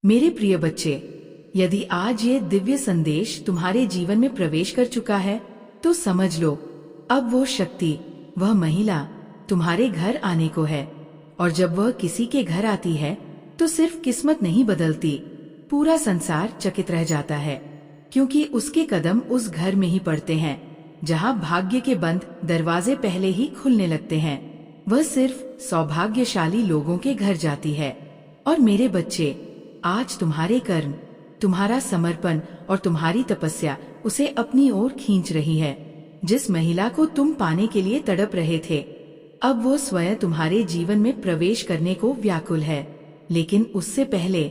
मेरे प्रिय बच्चे, यदि आज ये दिव्य संदेश तुम्हारे जीवन में प्रवेश कर चुका है तो समझ लो, अब वो शक्ति, वह महिला तुम्हारे घर आने को है। और जब वह किसी के घर आती है तो सिर्फ किस्मत नहीं बदलती, पूरा संसार चकित रह जाता है, क्योंकि उसके कदम उस घर में ही पड़ते हैं जहाँ भाग्य के बंद दरवाजे पहले ही खुलने लगते हैं। वह सिर्फ सौभाग्यशाली लोगों के घर जाती है। और मेरे बच्चे, आज तुम्हारे कर्म, तुम्हारा समर्पण और तुम्हारी तपस्या उसे अपनी ओर खींच रही है। जिस महिला को तुम पाने के लिए तड़प रहे थे, अब वो स्वयं तुम्हारे जीवन में प्रवेश करने को व्याकुल है। लेकिन उससे पहले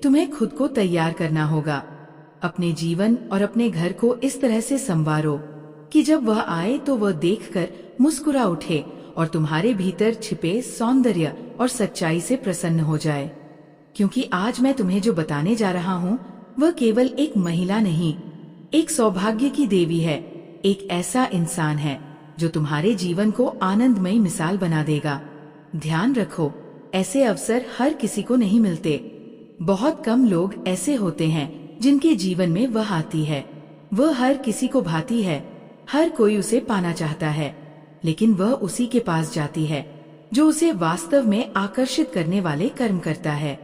तुम्हें खुद को तैयार करना होगा। अपने जीवन और अपने घर को इस तरह से संवारो कि जब वह आए तो वह देखकर मुस्कुरा उठे और तुम्हारे भीतर छिपे सौंदर्य और सच्चाई से प्रसन्न हो जाए। क्योंकि आज मैं तुम्हें जो बताने जा रहा हूँ वह केवल एक महिला नहीं, एक सौभाग्य की देवी है। एक ऐसा इंसान है जो तुम्हारे जीवन को आनंदमयी मिसाल बना देगा। ध्यान रखो, ऐसे अवसर हर किसी को नहीं मिलते। बहुत कम लोग ऐसे होते हैं जिनके जीवन में वह आती है। वह हर किसी को भाती है, हर कोई उसे पाना चाहता है, लेकिन वह उसी के पास जाती है जो उसे वास्तव में आकर्षित करने वाले कर्म करता है।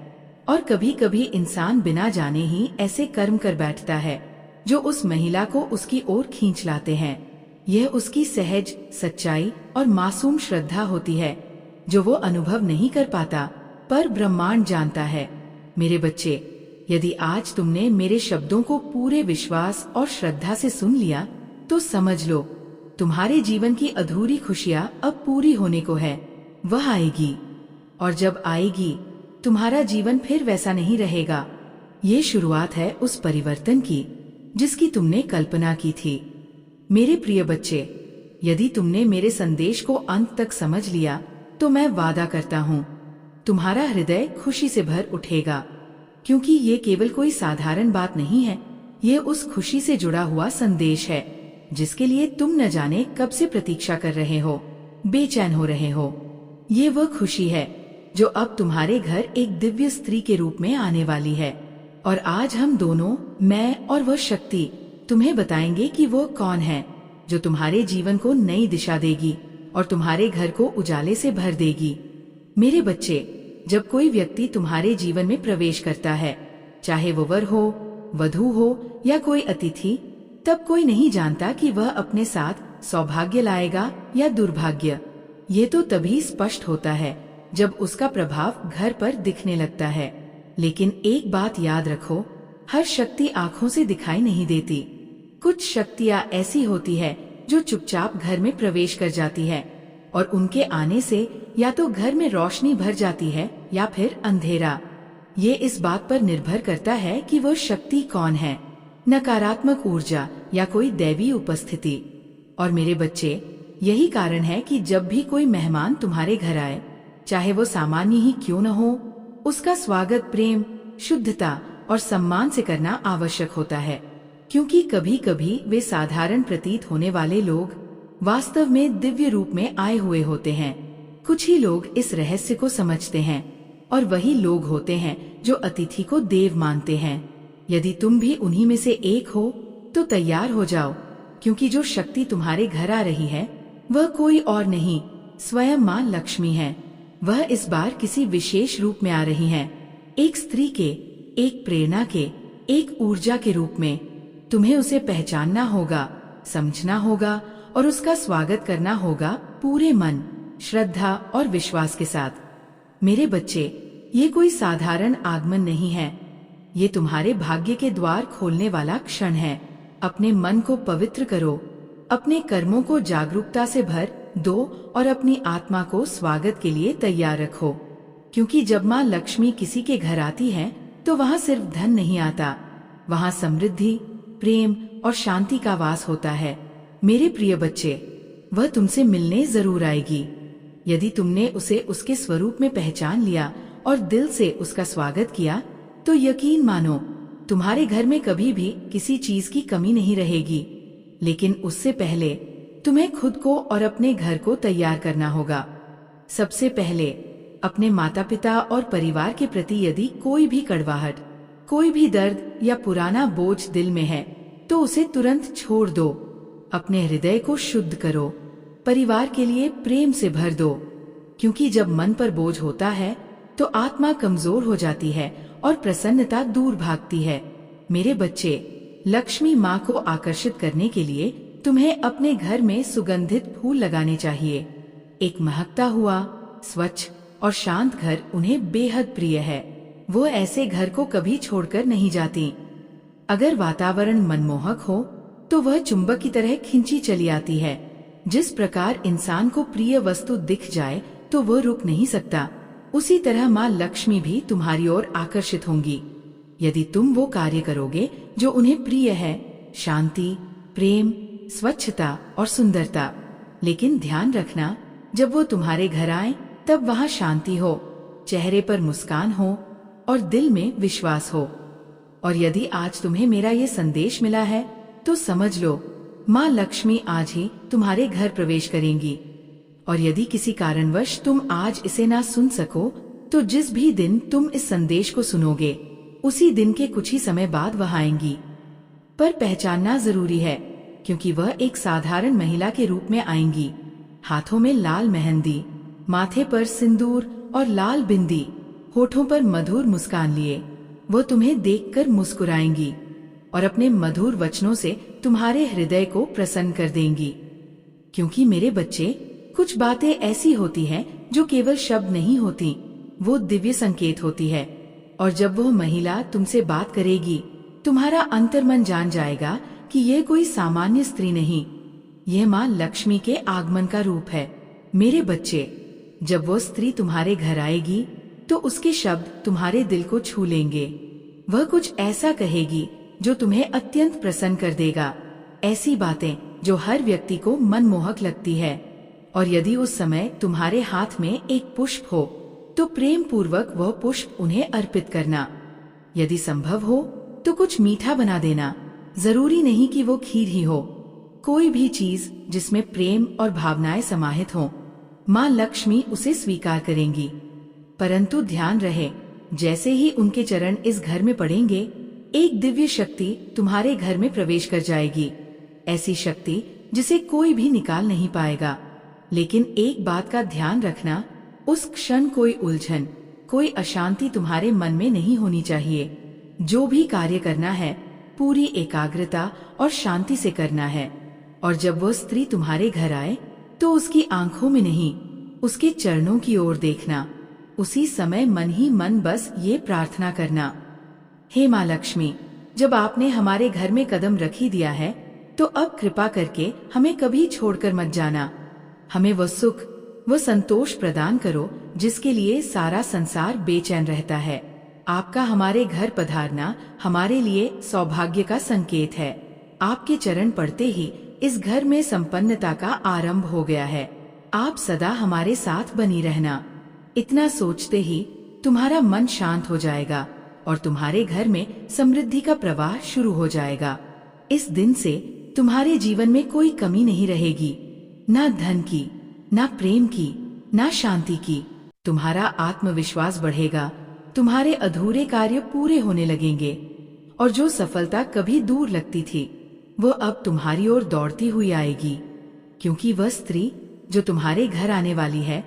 और कभी कभी इंसान बिना जाने ही ऐसे कर्म कर बैठता है जो उस महिला को उसकी ओर खींच लाते हैं। यह उसकी सहज, सच्चाई और मासूम श्रद्धा होती है जो वो अनुभव नहीं कर पाता, पर ब्रह्मांड जानता है। मेरे बच्चे, यदि आज तुमने मेरे शब्दों को पूरे विश्वास और श्रद्धा से सुन लिया तो समझ लो, तुम्हारे जीवन की अधूरी खुशियां अब पूरी होने को है। वह आएगी, और जब आएगी तुम्हारा जीवन फिर वैसा नहीं रहेगा। ये शुरुआत है उस परिवर्तन की जिसकी तुमने कल्पना की थी। मेरे प्रिय बच्चे, यदि तुमने मेरे संदेश को अंत तक समझ लिया तो मैं वादा करता हूँ, तुम्हारा हृदय खुशी से भर उठेगा। क्योंकि ये केवल कोई साधारण बात नहीं है, ये उस खुशी से जुड़ा हुआ संदेश है जिसके लिए तुम न जाने कब से प्रतीक्षा कर रहे हो, बेचैन हो रहे हो। ये वह खुशी है जो अब तुम्हारे घर एक दिव्य स्त्री के रूप में आने वाली है। और आज हम दोनों, मैं और वह शक्ति, तुम्हें बताएंगे कि वो कौन है जो तुम्हारे जीवन को नई दिशा देगी और तुम्हारे घर को उजाले से भर देगी। मेरे बच्चे, जब कोई व्यक्ति तुम्हारे जीवन में प्रवेश करता है, चाहे वो वर हो, वधू हो या कोई अतिथि, तब कोई नहीं जानता कि वह अपने साथ सौभाग्य लाएगा या दुर्भाग्य। ये तो तभी स्पष्ट होता है जब उसका प्रभाव घर पर दिखने लगता है। लेकिन एक बात याद रखो, हर शक्ति आँखों से दिखाई नहीं देती। कुछ शक्तियाँ ऐसी होती है जो चुपचाप घर में प्रवेश कर जाती है, और उनके आने से या तो घर में रोशनी भर जाती है या फिर अंधेरा। ये इस बात पर निर्भर करता है कि वो शक्ति कौन है, नकारात्मक ऊर्जा या कोई दैवी उपस्थिति। और मेरे बच्चे, यही कारण है कि जब भी कोई मेहमान तुम्हारे घर आए, चाहे वो सामान्य ही क्यों न हो, उसका स्वागत प्रेम, शुद्धता और सम्मान से करना आवश्यक होता है। क्योंकि कभी कभी वे साधारण प्रतीत होने वाले लोग वास्तव में दिव्य रूप में आए हुए होते हैं। कुछ ही लोग इस रहस्य को समझते हैं, और वही लोग होते हैं जो अतिथि को देव मानते हैं। यदि तुम भी उन्हीं में से एक हो तो तैयार हो जाओ, क्योंकि जो शक्ति तुम्हारे घर आ रही है वह कोई और नहीं, स्वयं माँ लक्ष्मी है। वह इस बार किसी विशेष रूप में आ रही हैं, एक स्त्री के, एक प्रेरणा के, एक ऊर्जा के रूप में। तुम्हें उसे पहचानना होगा, समझना होगा और उसका स्वागत करना होगा पूरे मन, श्रद्धा और विश्वास के साथ। मेरे बच्चे, ये कोई साधारण आगमन नहीं है, ये तुम्हारे भाग्य के द्वार खोलने वाला क्षण है। अपने मन को पवित्र करो, अपने कर्मों को जागरूकता से भर दो और अपनी आत्मा को स्वागत के लिए तैयार रखो। क्योंकि जब माँ लक्ष्मी किसी के घर आती है तो वहाँ सिर्फ धन नहीं आता, वहाँ समृद्धि, प्रेम और शांति का वास होता है। मेरे प्रिय बच्चे, वह तुमसे मिलने जरूर आएगी। यदि तुमने उसे उसके स्वरूप में पहचान लिया और दिल से उसका स्वागत किया तो यकीन मानो, तुम्हारे घर में कभी भी किसी चीज की कमी नहीं रहेगी। लेकिन उससे पहले तुम्हें खुद को और अपने घर को तैयार करना होगा। सबसे पहले अपने माता पिता और परिवार के प्रति यदि कोई भी कड़वाहट, कोई भी दर्द या पुराना बोझ दिल में है तो उसे तुरंत छोड़ दो। अपने हृदय को शुद्ध करो, परिवार के लिए प्रेम से भर दो, क्योंकि जब मन पर बोझ होता है तो आत्मा कमजोर हो जाती है और प्रसन्नता दूर भागती है। मेरे बच्चे, लक्ष्मी माँ को आकर्षित करने के लिए तुम्हें अपने घर में सुगंधित फूल लगाने चाहिए। एक महकता हुआ, स्वच्छ और शांत घर उन्हें बेहद प्रिय है। वो ऐसे घर को कभी छोड़कर नहीं जाती। अगर वातावरण मनमोहक हो तो वह चुंबक की तरह खिंची चली आती है। जिस प्रकार इंसान को प्रिय वस्तु दिख जाए तो वह रुक नहीं सकता, उसी तरह माँ लक्ष्मी भी तुम्हारी ओर आकर्षित होंगी यदि तुम वो कार्य करोगे जो उन्हें प्रिय है। शांति, प्रेम, स्वच्छता और सुंदरता। लेकिन ध्यान रखना, जब वो तुम्हारे घर आए तब वहाँ शांति हो, चेहरे पर मुस्कान हो और दिल में विश्वास हो। और यदि आज तुम्हें मेरा ये संदेश मिला है तो समझ लो, माँ लक्ष्मी आज ही तुम्हारे घर प्रवेश करेंगी। और यदि किसी कारणवश तुम आज इसे ना सुन सको तो जिस भी दिन तुम इस संदेश को सुनोगे उसी दिन के कुछ ही समय बाद वह आएंगी। पर पहचानना जरूरी है, क्योंकि वह एक साधारण महिला के रूप में आएंगी। हाथों में लाल मेहंदी, माथे पर सिंदूर और लाल बिंदी, होठों पर मधुर मुस्कान लिए वो तुम्हें देखकर मुस्कुराएंगी और अपने मधुर वचनों से तुम्हारे हृदय को प्रसन्न कर देंगी। क्योंकि मेरे बच्चे, कुछ बातें ऐसी होती हैं जो केवल शब्द नहीं होती, वो दिव्य संकेत होती है। और जब वो महिला तुमसे बात करेगी, तुम्हारा अंतर्मन जान जाएगा कि यह कोई सामान्य स्त्री नहीं, यह माँ लक्ष्मी के आगमन का रूप है। मेरे बच्चे, जब वो स्त्री तुम्हारे घर आएगी तो उसके शब्द तुम्हारे दिल को छू लेंगे। वह कुछ ऐसा कहेगी जो तुम्हें अत्यंत प्रसन्न कर देगा, ऐसी बातें जो हर व्यक्ति को मनमोहक लगती है। और यदि उस समय तुम्हारे हाथ में एक पुष्प हो तो प्रेम पूर्वक वह पुष्प उन्हें अर्पित करना। यदि संभव हो तो कुछ मीठा बना देना, जरूरी नहीं कि वो खीर ही हो। कोई भी चीज जिसमें प्रेम और भावनाएं समाहित हों, माँ लक्ष्मी उसे स्वीकार करेंगी। परंतु ध्यान रहे, जैसे ही उनके चरण इस घर में पड़ेंगे, एक दिव्य शक्ति तुम्हारे घर में प्रवेश कर जाएगी। ऐसी शक्ति जिसे कोई भी निकाल नहीं पाएगा। लेकिन एक बात का ध्यान रखना, उस क्षण कोई उलझन, कोई अशांति तुम्हारे मन में नहीं होनी चाहिए। जो भी कार्य करना है पूरी एकाग्रता और शांति से करना है। और जब वो स्त्री तुम्हारे घर आए तो उसकी आंखों में नहीं, उसके चरणों की ओर देखना। उसी समय मन ही मन बस ये प्रार्थना करना, हे माँ लक्ष्मी, जब आपने हमारे घर में कदम रख ही दिया है तो अब कृपा करके हमें कभी छोड़कर मत जाना। हमें वो सुख, वो संतोष प्रदान करो जिसके लिए सारा संसार बेचैन रहता है। आपका हमारे घर पधारना हमारे लिए सौभाग्य का संकेत है। आपके चरण पड़ते ही इस घर में संपन्नता का आरंभ हो गया है। आप सदा हमारे साथ बनी रहना। इतना सोचते ही तुम्हारा मन शांत हो जाएगा और तुम्हारे घर में समृद्धि का प्रवाह शुरू हो जाएगा। इस दिन से तुम्हारे जीवन में कोई कमी नहीं रहेगी, ना धन की, ना प्रेम की, ना शांति की। तुम्हारा आत्मविश्वास बढ़ेगा, तुम्हारे अधूरे कार्य पूरे होने लगेंगे और जो सफलता कभी दूर लगती थी वो अब तुम्हारी ओर दौड़ती हुई आएगी। क्योंकि वह स्त्री जो तुम्हारे घर आने वाली है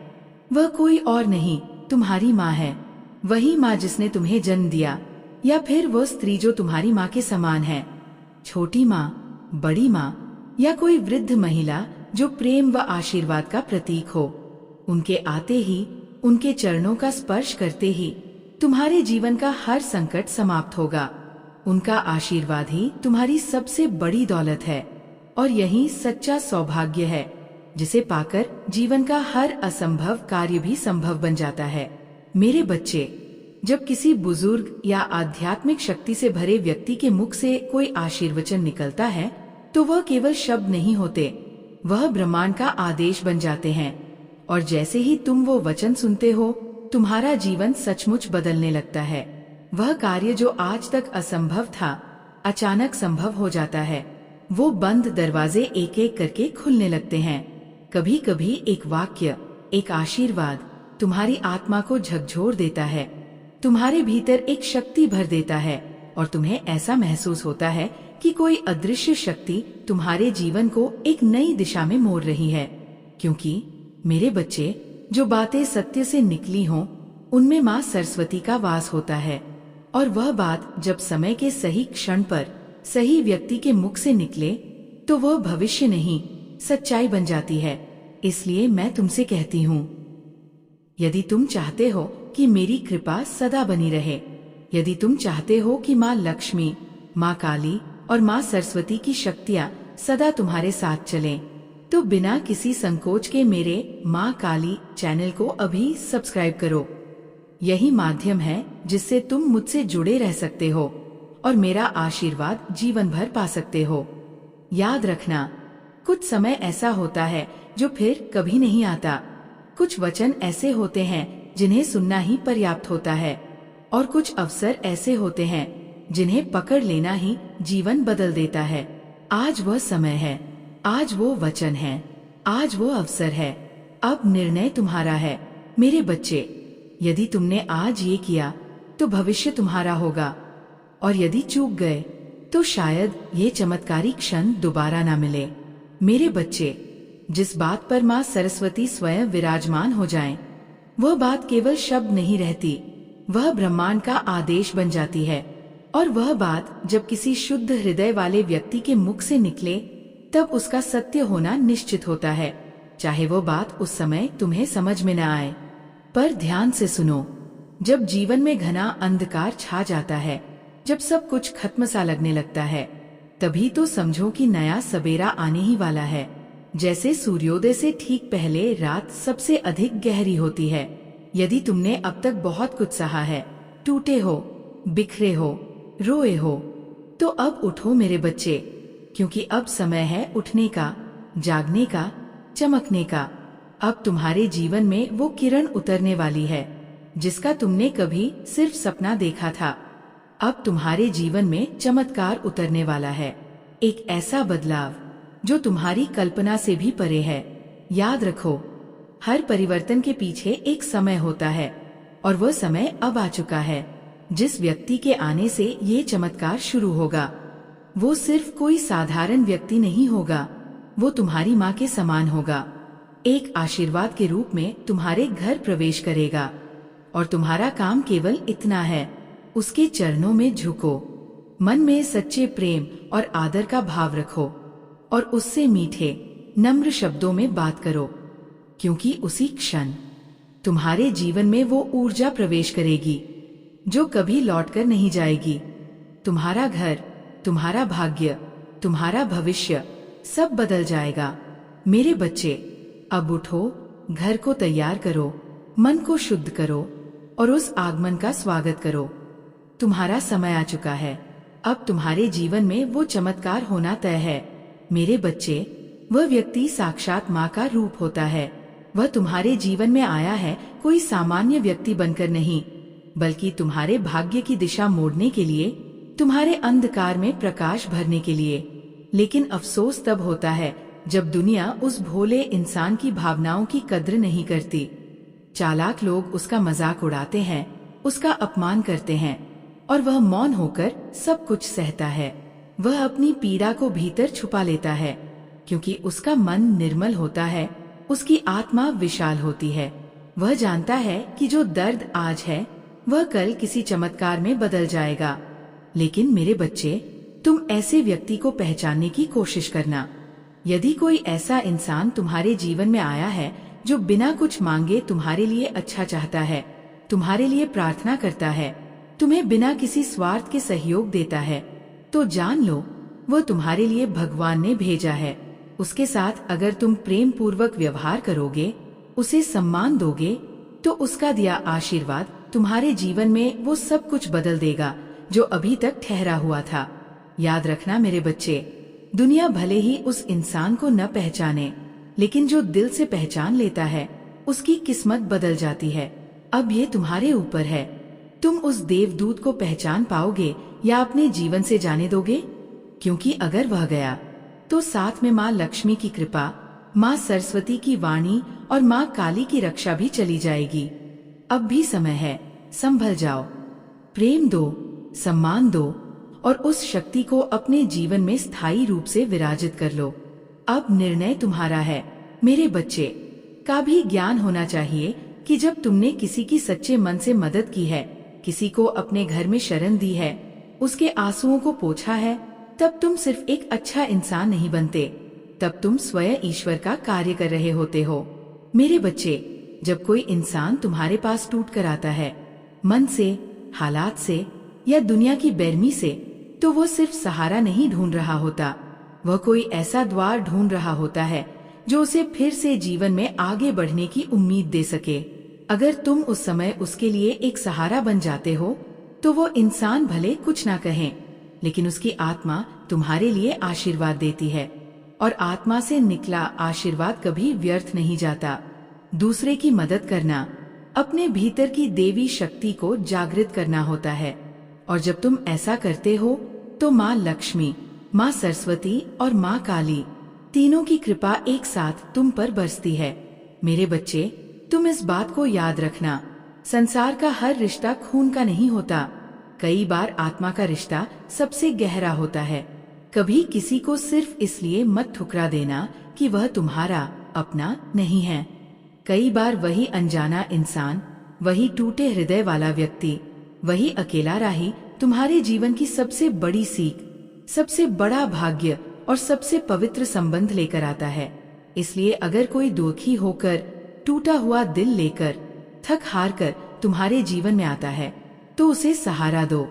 वह कोई और नहीं, तुम्हारी माँ है। वही माँ जिसने तुम्हें जन्म दिया, या फिर वह स्त्री जो तुम्हारी माँ के समान है। छोटी माँ, बड़ी माँ या कोई वृद्ध महिला जो प्रेम व आशीर्वाद का प्रतीक हो। उनके आते ही, उनके चरणों का स्पर्श करते ही तुम्हारे जीवन का हर संकट समाप्त होगा। उनका आशीर्वाद ही तुम्हारी सबसे बड़ी दौलत है और यही सच्चा सौभाग्य है जिसे पाकर जीवन का हर असंभव कार्य भी संभव बन जाता है। मेरे बच्चे, जब किसी बुजुर्ग या आध्यात्मिक शक्ति से भरे व्यक्ति के मुख से कोई आशीर्वचन निकलता है तो वह केवल शब्द नहीं होते, वह ब्रह्मांड का आदेश बन जाते हैं। और जैसे ही तुम वो वचन सुनते हो, तुम्हारा जीवन सचमुच बदलने लगता है। वह कार्य जो आज तक असंभव था, अचानक संभव हो जाता है। वो बंद दरवाजे एक एक करके खुलने लगते हैं। कभी कभी एक वाक्य, एक आशीर्वाद तुम्हारी आत्मा को झकझोर देता है, तुम्हारे भीतर एक शक्ति भर देता है और तुम्हें ऐसा महसूस होता है कि कोई अदृश्य शक्ति तुम्हारे जीवन को एक नई दिशा में मोड़ रही है। क्योंकि मेरे बच्चे, जो बातें सत्य से निकली हों उनमें माँ सरस्वती का वास होता है, और वह बात जब समय के सही क्षण पर सही व्यक्ति के मुख से निकले तो वह भविष्य नहीं, सच्चाई बन जाती है। इसलिए मैं तुमसे कहती हूँ, यदि तुम चाहते हो कि मेरी कृपा सदा बनी रहे, यदि तुम चाहते हो कि माँ लक्ष्मी, माँ काली और माँ सरस्वती की शक्तियाँ सदा तुम्हारे साथ चलें, तो बिना किसी संकोच के मेरे माँ काली चैनल को अभी सब्सक्राइब करो। यही माध्यम है जिससे तुम मुझसे जुड़े रह सकते हो और मेरा आशीर्वाद जीवन भर पा सकते हो। याद रखना, कुछ समय ऐसा होता है जो फिर कभी नहीं आता। कुछ वचन ऐसे होते हैं जिन्हें सुनना ही पर्याप्त होता है, और कुछ अवसर ऐसे होते हैं जिन्हें पकड़ लेना ही जीवन बदल देता है। आज वह समय है, आज वो वचन है, आज वो अवसर है। अब निर्णय तुम्हारा है मेरे बच्चे। यदि तुमने आज ये किया तो भविष्य तुम्हारा होगा, और यदि चूक गए तो शायद ये चमत्कारी क्षण दोबारा ना मिले। मेरे बच्चे, जिस बात पर माँ सरस्वती स्वयं विराजमान हो जाएं, वह बात केवल शब्द नहीं रहती, वह ब्रह्मांड का आदेश बन जाती है। और वह बात जब किसी शुद्ध हृदय वाले व्यक्ति के मुख से निकले तब उसका सत्य होना निश्चित होता है, चाहे वो बात उस समय तुम्हें समझ में न आए। पर ध्यान से सुनो, जब जीवन में घना अंधकार छा जाता है, जब सब कुछ खत्म सा लगने लगता है, तभी तो समझो कि नया सवेरा आने ही वाला है। जैसे सूर्योदय से ठीक पहले रात सबसे अधिक गहरी होती है। यदि तुमने अब तक बहुत कुछ सहा है, टूटे हो, बिखरे हो, रोए हो, तो अब उठो मेरे बच्चे, क्योंकि अब समय है उठने का, जागने का, चमकने का। अब तुम्हारे जीवन में वो किरण उतरने वाली है जिसका तुमने कभी सिर्फ सपना देखा था। अब तुम्हारे जीवन में चमत्कार उतरने वाला है, एक ऐसा बदलाव जो तुम्हारी कल्पना से भी परे है। याद रखो, हर परिवर्तन के पीछे एक समय होता है, और वह समय अब आ चुका है। जिस व्यक्ति के आने से ये चमत्कार शुरू होगा, वो सिर्फ कोई साधारण व्यक्ति नहीं होगा, वो तुम्हारी माँ के समान होगा। एक आशीर्वाद के रूप में तुम्हारे घर प्रवेश करेगा, और तुम्हारा काम केवल इतना है, उसके चरणों में झुको, मन में सच्चे प्रेम और आदर का भाव रखो, और उससे मीठे नम्र शब्दों में बात करो, क्योंकि उसी क्षण तुम्हारे जीवन में वो ऊर्जा प्रवेश करेगी जो कभी लौटकर नहीं जाएगी। तुम्हारा घर, तुम्हारा भाग्य, तुम्हारा भविष्य सब बदल जाएगा। मेरे बच्चे, अब उठो, घर को तैयार करो, मन को शुद्ध करो और उस आगमन का स्वागत करो। तुम्हारा समय आ चुका है। अब तुम्हारे जीवन में वो चमत्कार होना तय है। मेरे बच्चे, वह व्यक्ति साक्षात माँ का रूप होता है। वह तुम्हारे जीवन में आया है कोई सामान्य व्यक्ति बनकर नहीं, बल्कि तुम्हारे भाग्य की दिशा मोड़ने के लिए, तुम्हारे अंधकार में प्रकाश भरने के लिए। लेकिन अफसोस तब होता है जब दुनिया उस भोले इंसान की भावनाओं की कद्र नहीं करती। चालाक लोग उसका मजाक उड़ाते हैं, उसका अपमान करते हैं, और वह मौन होकर सब कुछ सहता है। वह अपनी पीड़ा को भीतर छुपा लेता है, क्योंकि उसका मन निर्मल होता है, उसकी आत्मा विशाल होती है। वह जानता है कि जो दर्द आज है वह कल किसी चमत्कार में बदल जाएगा। लेकिन मेरे बच्चे, तुम ऐसे व्यक्ति को पहचानने की कोशिश करना। यदि कोई ऐसा इंसान तुम्हारे जीवन में आया है जो बिना कुछ मांगे तुम्हारे लिए अच्छा चाहता है, तुम्हारे लिए प्रार्थना करता है, तुम्हें बिना किसी स्वार्थ के सहयोग देता है, तो जान लो वह तुम्हारे लिए भगवान ने भेजा है। उसके साथ अगर तुम प्रेम पूर्वक व्यवहार करोगे, उसे सम्मान दोगे, तो उसका दिया आशीर्वाद तुम्हारे जीवन में वो सब कुछ बदल देगा जो अभी तक ठहरा हुआ था। याद रखना मेरे बच्चे, दुनिया भले ही उस इंसान को न पहचाने, लेकिन जो दिल से पहचान लेता है उसकी किस्मत बदल जाती है। अब ये तुम्हारे ऊपर है, तुम उस देवदूत को पहचान पाओगे या अपने जीवन से जाने दोगे। क्योंकि अगर वह गया तो साथ में माँ लक्ष्मी की कृपा, माँ सरस्वती की वाणी और माँ काली की रक्षा भी चली जाएगी। अब भी समय है, संभल जाओ, प्रेम दो, सम्मान दो और उस शक्ति को अपने जीवन में स्थायी रूप से विराजित कर लो। अब निर्णय तुम्हारा है। मेरे बच्चे, का भी ज्ञान होना चाहिए कि जब तुमने किसी की सच्चे मन से मदद की है, किसी को अपने घर में शरण दी है, उसके आंसुओं को पोंछा है, तब तुम सिर्फ एक अच्छा इंसान नहीं बनते, तब तुम स्वयं ईश्वर का कार्य कर रहे होते हो। मेरे बच्चे, जब कोई इंसान तुम्हारे पास टूट कर आता है, मन से, हालात से या दुनिया की बेरमी से, तो वो सिर्फ सहारा नहीं ढूंढ रहा होता, वह कोई ऐसा द्वार ढूंढ रहा होता है जो उसे फिर से जीवन में आगे बढ़ने की उम्मीद दे सके। अगर तुम उस समय उसके लिए एक सहारा बन जाते हो, तो वो इंसान भले कुछ ना कहें, लेकिन उसकी आत्मा तुम्हारे लिए आशीर्वाद देती है, और आत्मा से निकला आशीर्वाद कभी व्यर्थ नहीं जाता। दूसरे की मदद करना अपने भीतर की देवी शक्ति को जागृत करना होता है, और जब तुम ऐसा करते हो तो माँ लक्ष्मी, माँ सरस्वती और माँ काली तीनों की कृपा एक साथ तुम पर बरसती है। मेरे बच्चे, तुम इस बात को याद रखना, संसार का हर रिश्ता खून का नहीं होता। कई बार आत्मा का रिश्ता सबसे गहरा होता है। कभी किसी को सिर्फ इसलिए मत ठुकरा देना कि वह तुम्हारा अपना नहीं है। कई बार वही अनजाना इंसान, वही टूटे हृदय वाला व्यक्ति, वही अकेला राही तुम्हारे जीवन की सबसे बड़ी सीख, सबसे बड़ा भाग्य और सबसे पवित्र संबंध लेकर आता है। इसलिए अगर कोई दुखी होकर, टूटा हुआ दिल लेकर, थक हार कर तुम्हारे जीवन में आता है, तो उसे सहारा दो,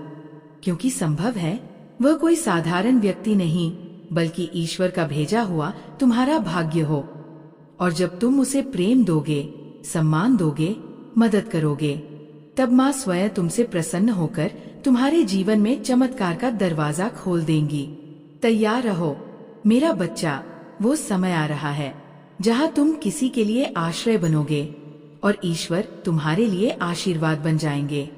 क्योंकि संभव है वह कोई साधारण व्यक्ति नहीं, बल्कि ईश्वर का भेजा हुआ तुम्हारा भाग्य हो। और जब तुम उसे प्रेम दोगे, सम्मान दोगे, मदद करोगे, तब माँ स्वयं तुमसे प्रसन्न होकर तुम्हारे जीवन में चमत्कार का दरवाजा खोल देंगी। तैयार रहो मेरा बच्चा, वो समय आ रहा है जहाँ तुम किसी के लिए आश्रय बनोगे और ईश्वर तुम्हारे लिए आशीर्वाद बन जाएंगे।